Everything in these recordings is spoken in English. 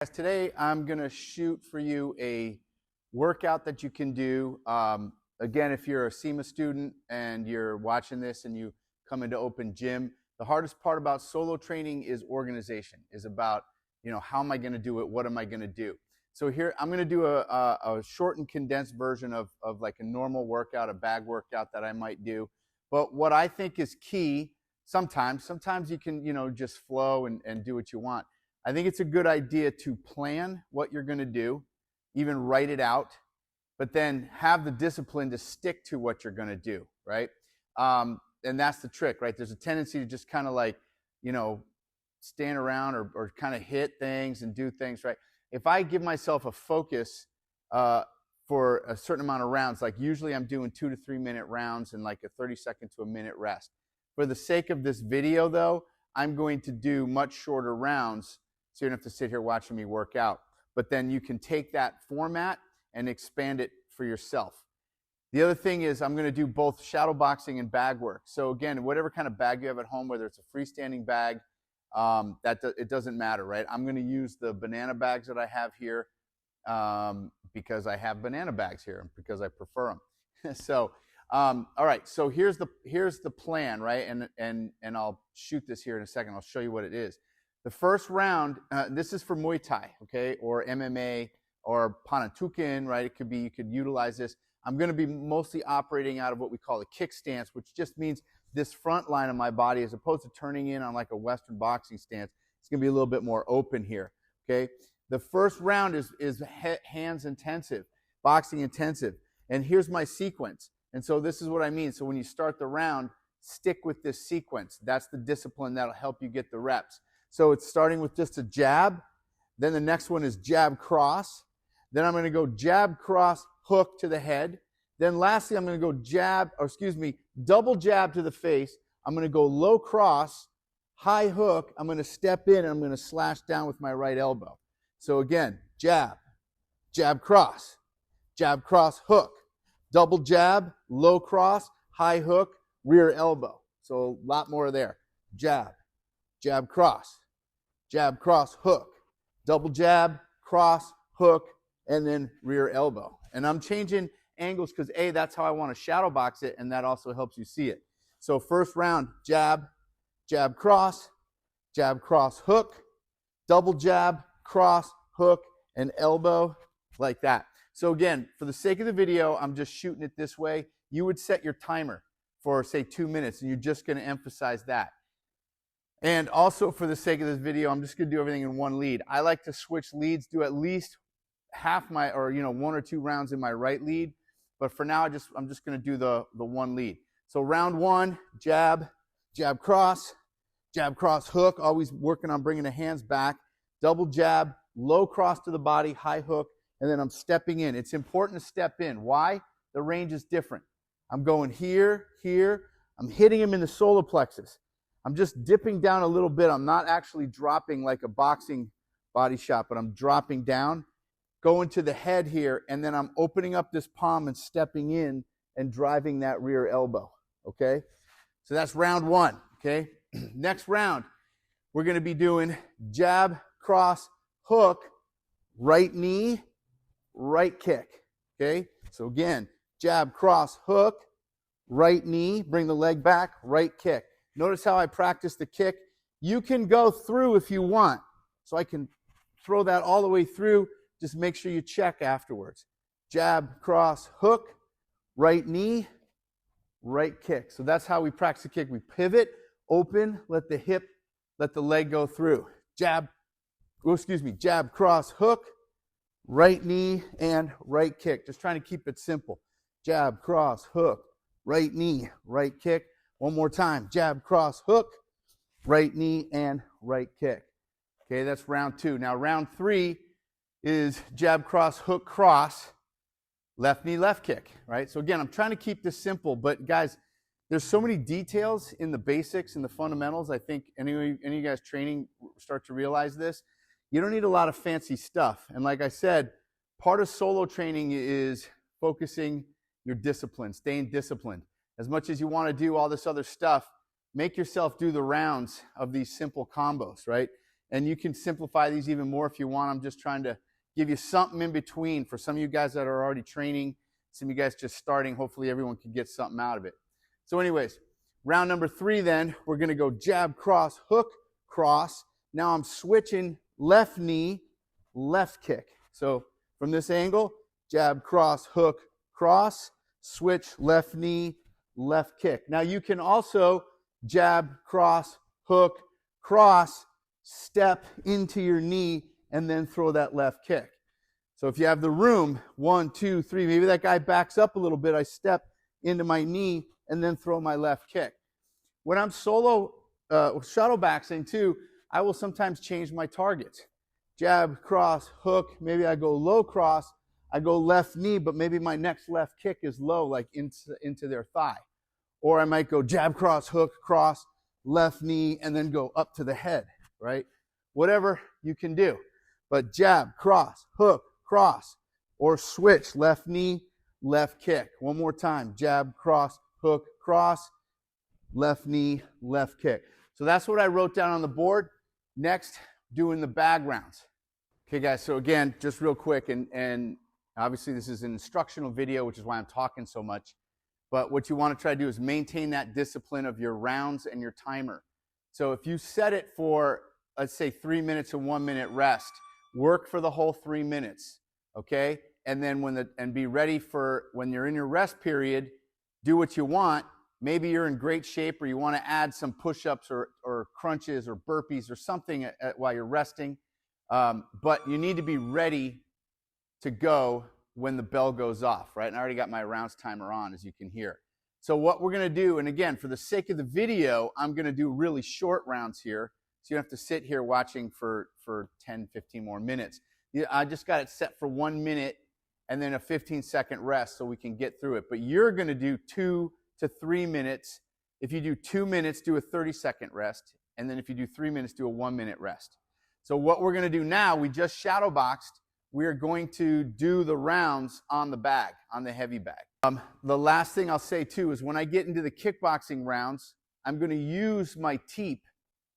Today, I'm going to shoot for you a workout that you can do. Again, if you're a SEMA student and you're watching this and you come into open gym, the hardest part about solo training is organization, is about, how am I going to do it? What am I going to do? So here, I'm going to do a short and condensed version of like a normal workout, a bag workout that I might do. But what I think is key, sometimes you can, just flow and do what you want. I think it's a good idea to plan what you're going to do, even write it out, but then have the discipline to stick to what you're going to do, right? And that's the trick, right? There's a tendency to just kind of like, stand around or kind of hit things and do things, right? If I give myself a focus for a certain amount of rounds, like usually I'm doing 2 to 3 minute rounds and like a 30-second to a minute rest. For the sake of this video, though, I'm going to do much shorter rounds, so you don't have to sit here watching me work out. But then you can take that format and expand it for yourself. The other thing is I'm going to do both shadow boxing and bag work. So again, whatever kind of bag you have at home, whether it's a freestanding bag, it doesn't matter, right? I'm going to use the banana bags that I have here because I have banana bags here and because I prefer them. So, all right. So here's the plan, right? And I'll shoot this here in a second. I'll show you what it is. The first round, this is for Muay Thai, okay, or MMA or Panantukan, right? It could be, you could utilize this. I'm going to be mostly operating out of what we call a kick stance, which just means this front line of my body, as opposed to turning in on like a Western boxing stance, it's going to be a little bit more open here, okay? The first round is hands intensive, boxing intensive. And here's my sequence. And so this is what I mean. So when you start the round, stick with this sequence. That's the discipline that'll help you get the reps. So it's starting with just a jab. Then the next one is jab cross. Then I'm going to go jab cross hook to the head. Then lastly, I'm going to go double jab to the face. I'm going to go low cross, high hook. I'm going to step in and I'm going to slash down with my right elbow. So again, jab, jab cross, hook, double jab, low cross, high hook, rear elbow. So a lot more there. Jab, jab cross, hook, double jab, cross, hook, and then rear elbow. And I'm changing angles because A, that's how I want to shadow box it, and that also helps you see it. So first round, jab, jab cross, hook, double jab, cross, hook, and elbow, like that. So again, for the sake of the video, I'm just shooting it this way. You would set your timer for, say, 2 minutes, and you're just going to emphasize that. And also for the sake of this video, I'm just going to do everything in one lead. I like to switch leads, do at least half my, or 1 or 2 rounds in my right lead. But for now, I'm just going to do the one lead. So round one, jab, jab cross, hook, always working on bringing the hands back, double jab, low cross to the body, high hook, and then I'm stepping in. It's important to step in. Why? The range is different. I'm going here, I'm hitting him in the solar plexus. I'm just dipping down a little bit. I'm not actually dropping like a boxing body shot, but I'm dropping down, going to the head here, and then I'm opening up this palm and stepping in and driving that rear elbow, okay? So that's round one, okay? Next round, we're going to be doing jab, cross, hook, right knee, right kick, okay? So again, jab, cross, hook, right knee, bring the leg back, right kick. Notice how I practice the kick. You can go through if you want. So I can throw that all the way through. Just make sure you check afterwards. Jab, cross, hook, right knee, right kick. So that's how we practice the kick. We pivot, open, let the leg go through. Jab, cross, hook, right knee, and right kick. Just trying to keep it simple. Jab, cross, hook, right knee, right kick. One more time. Jab, cross, hook, right knee, and right kick. Okay, that's round two. Now round three is jab, cross, hook, cross, left knee, left kick, right? So again, I'm trying to keep this simple, but guys, there's so many details in the basics and the fundamentals. I think any of you guys training start to realize this. You don't need a lot of fancy stuff. And like I said, part of solo training is focusing your discipline, staying disciplined. As much as you want to do all this other stuff, make yourself do the rounds of these simple combos, right? And you can simplify these even more if you want. I'm just trying to give you something in between for some of you guys that are already training, some of you guys just starting. Hopefully everyone can get something out of it. So anyways, round number 3 then, we're going to go jab, cross, hook, cross. Now I'm switching left knee, left kick. So from this angle, jab, cross, hook, cross, switch left knee, left kick. Now you can also jab, cross, hook, cross, step into your knee, and then throw that left kick. So if you have the room, 1, 2, 3, maybe that guy backs up a little bit, I step into my knee and then throw my left kick. When I'm solo shadowboxing too, I will sometimes change my targets. Jab, cross, hook, maybe I go low cross, I go left knee, but maybe my next left kick is low, like into their thigh. Or I might go jab, cross, hook, cross, left knee, and then go up to the head, right? Whatever you can do. But jab, cross, hook, cross, or switch, left knee, left kick. One more time, jab, cross, hook, cross, left knee, left kick. So that's what I wrote down on the board. Next, doing the bag rounds. Okay, guys, so again, just real quick, and obviously this is an instructional video, which is why I'm talking so much. But what you want to try to do is maintain that discipline of your rounds and your timer. So if you set it for, let's say, 3 minutes and 1 minute rest, work for the whole 3 minutes, okay? And then and be ready for when you're in your rest period, do what you want. Maybe you're in great shape or you want to add some push-ups or crunches or burpees or something while you're resting. But you need to be ready to go when the bell goes off, right? And I already got my rounds timer on, as you can hear. So what we're going to do, and again, for the sake of the video, I'm going to do really short rounds here. So you don't have to sit here watching for 10, 15 more minutes. I just got it set for 1 minute and then a 15-second rest so we can get through it. But you're going to do 2 to 3 minutes. If you do 2 minutes, do a 30-second rest. And then if you do 3 minutes, do a 1 minute rest. So what we're going to do now, we just shadow boxed. We're going to do the rounds on the bag, on the heavy bag. The last thing I'll say too is when I get into the kickboxing rounds, I'm going to use my teep,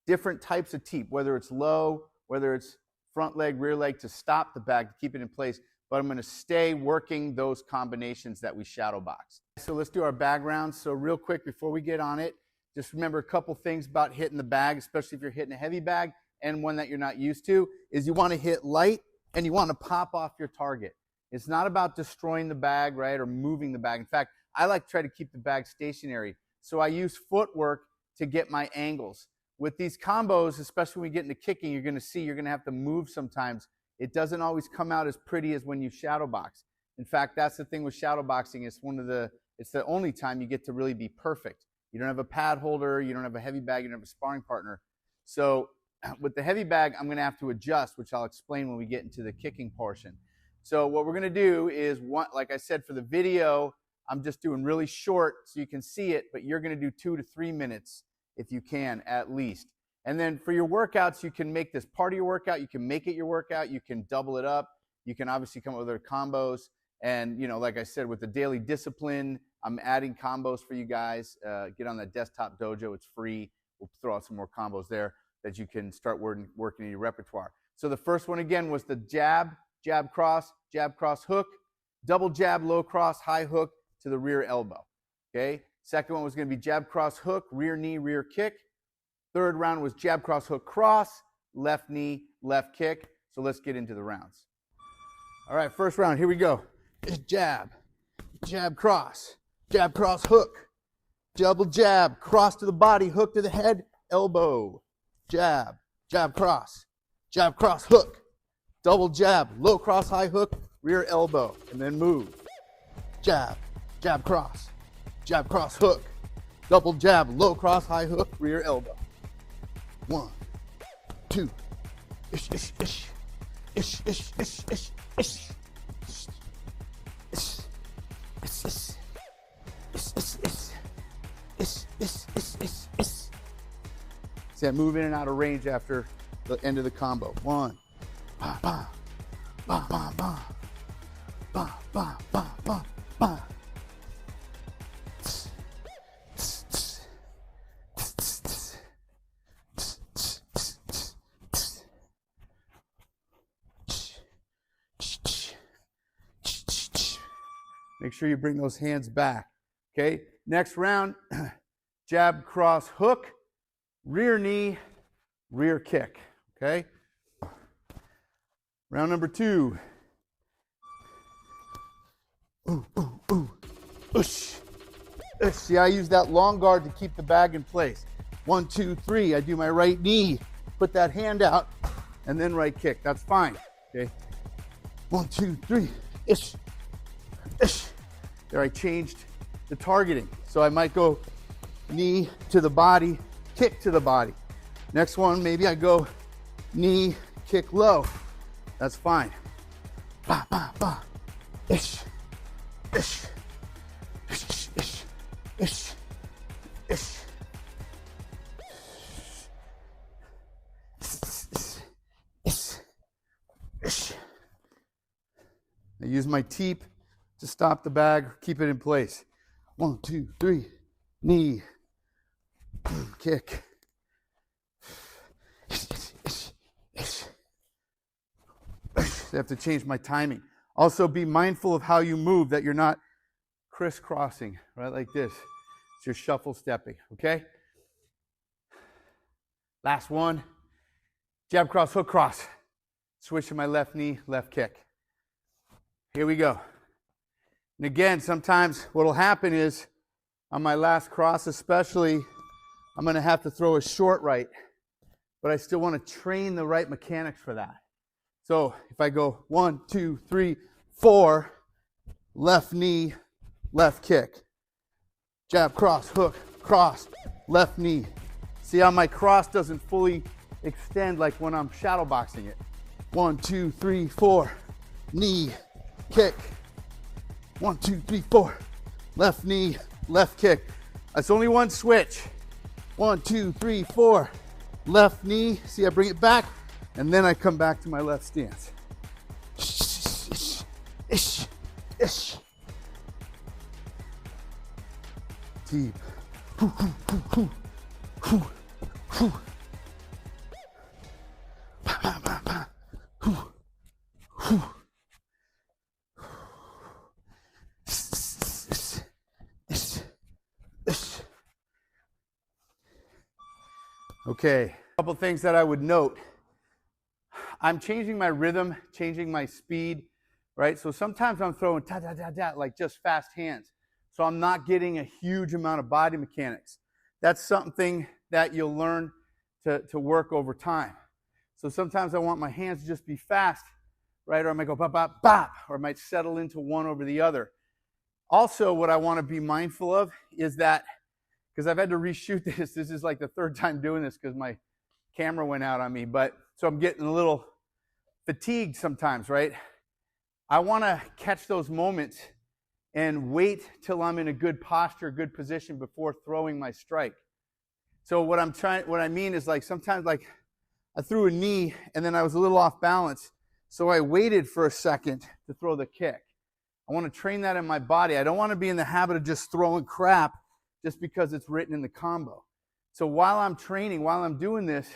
different types of teep, whether it's low, whether it's front leg, rear leg, to stop the bag, to keep it in place. But I'm going to stay working those combinations that we shadow boxed. So let's do our bag rounds. So real quick before we get on it, just remember a couple things about hitting the bag, especially if you're hitting a heavy bag and one that you're not used to, is you want to hit light and you want to pop off your target. It's not about destroying the bag, right, or moving the bag. In fact, I like to try to keep the bag stationary. So I use footwork to get my angles. With these combos, especially when we get into kicking, you're going to see you're going to have to move sometimes. It doesn't always come out as pretty as when you shadow box. In fact, that's the thing with shadow boxing. It's the only time you get to really be perfect. You don't have a pad holder, you don't have a heavy bag, you don't have a sparring partner. So with the heavy bag, I'm going to have to adjust, which I'll explain when we get into the kicking portion. So what we're going to do is, like I said, for the video, I'm just doing really short so you can see it, but you're going to do 2 to 3 minutes if you can, at least. And then for your workouts, you can make this part of your workout. You can make it your workout. You can double it up. You can obviously come up with other combos. And, you know, like I said, with the daily discipline, I'm adding combos for you guys. Get on the Desktop Dojo. It's free. We'll throw out some more combos there that you can start working in your repertoire. So the first one, again, was the jab, cross, hook, double jab, low cross, high hook to the rear elbow. Okay? Second one was going to be jab, cross, hook, rear knee, rear kick. Third round was jab, cross, hook, cross, left knee, left kick. So let's get into the rounds. All right, first round, here we go. Jab, cross, hook, double jab, cross to the body, hook to the head, elbow, jab, cross, hook, double jab, low cross, high hook, rear elbow, and then move. Jab, cross, hook, double jab, low cross, high hook, rear elbow. 1, 2, ish, ish, ish, ish, ish, ish, ish, ish. See, I move in and out of range after the end of the combo. 1, ba, ba, ba, ba, ba, ba, ba, ba, ba, ba. Make sure you bring those hands back. Okay, next round, jab, cross, hook, rear knee, rear kick. Okay, round number 2. Ooh, ooh, ooh. Ush. Ush. See, I use that long guard to keep the bag in place. 1, 2, 3. I do my right knee, put that hand out, and then right kick. That's fine. Okay. 1, 2, 3. Ish. Ish. There, I changed the targeting. So I might go knee to the body, kick to the body. Next one, maybe I go knee, kick low. That's fine. Ba, ba, ba. Ish. Ish. Ish. Ish. Ish. Ish. I use my teep to stop the bag, keep it in place. 1, 2, 3, knee, kick. I have to change my timing. Also be mindful of how you move, that you're not crisscrossing, right, like this. It's your shuffle stepping, okay? Last one, jab, cross, hook, cross. Switch to my left knee, left kick. Here we go. And again, sometimes what will happen is, on my last cross especially, I'm going to have to throw a short right, but I still want to train the right mechanics for that. So if I go 1, 2, 3, 4, left knee, left kick. Jab, cross, hook, cross, left knee. See how my cross doesn't fully extend like when I'm shadowboxing it. 1, 2, 3, 4, knee, kick. 1, 2, 3, 4, left knee, left kick. That's only one switch. 1, 2, 3, 4, left knee. See, I bring it back, and then I come back to my left stance. Ish, ish, ish. Deep. Okay, a couple things that I would note. I'm changing my rhythm, changing my speed, right? So sometimes I'm throwing ta-da-da-da, like just fast hands. So I'm not getting a huge amount of body mechanics. That's something that you'll learn to work over time. So sometimes I want my hands to just be fast, right? Or I might go bop, bop, bop, or I might settle into one over the other. Also, what I want to be mindful of is that, because I've had to reshoot this is like the 3rd time doing this because my camera went out on me, but so I'm getting a little fatigued sometimes, right? I want to catch those moments and wait till I'm in a good posture, good position before throwing my strike. So what I mean is, like, sometimes, like, I threw a knee and then I was a little off balance, so I waited for a second to throw the kick. I want to train that in my body. I don't want to be in the habit of just throwing crap just because it's written in the combo. So while I'm training, while I'm doing this,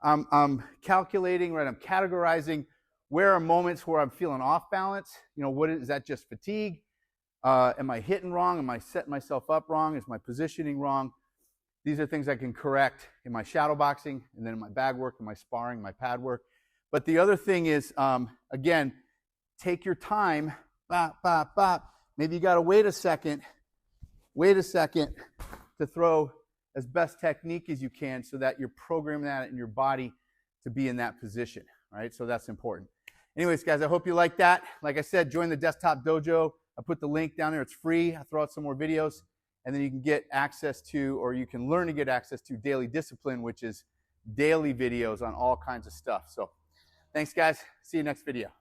I'm calculating, right? I'm categorizing where are moments where I'm feeling off balance. You know, what is that? Just fatigue? Am I hitting wrong? Am I setting myself up wrong? Is my positioning wrong? These are things I can correct in my shadow boxing, and then in my bag work, in my sparring, my pad work. But the other thing is, again, take your time. Bop, bop, bop. Maybe you got to wait a second to throw as best technique as you can, so that you're programming that in your body to be in that position, right? So that's important. Anyways, guys, I hope you like that. Like I said, join the Desktop Dojo. I put the link down there. It's free. I throw out some more videos, and then you can get access to, or you can learn to get access to, Daily Discipline, which is daily videos on all kinds of stuff. So thanks, guys. See you next video.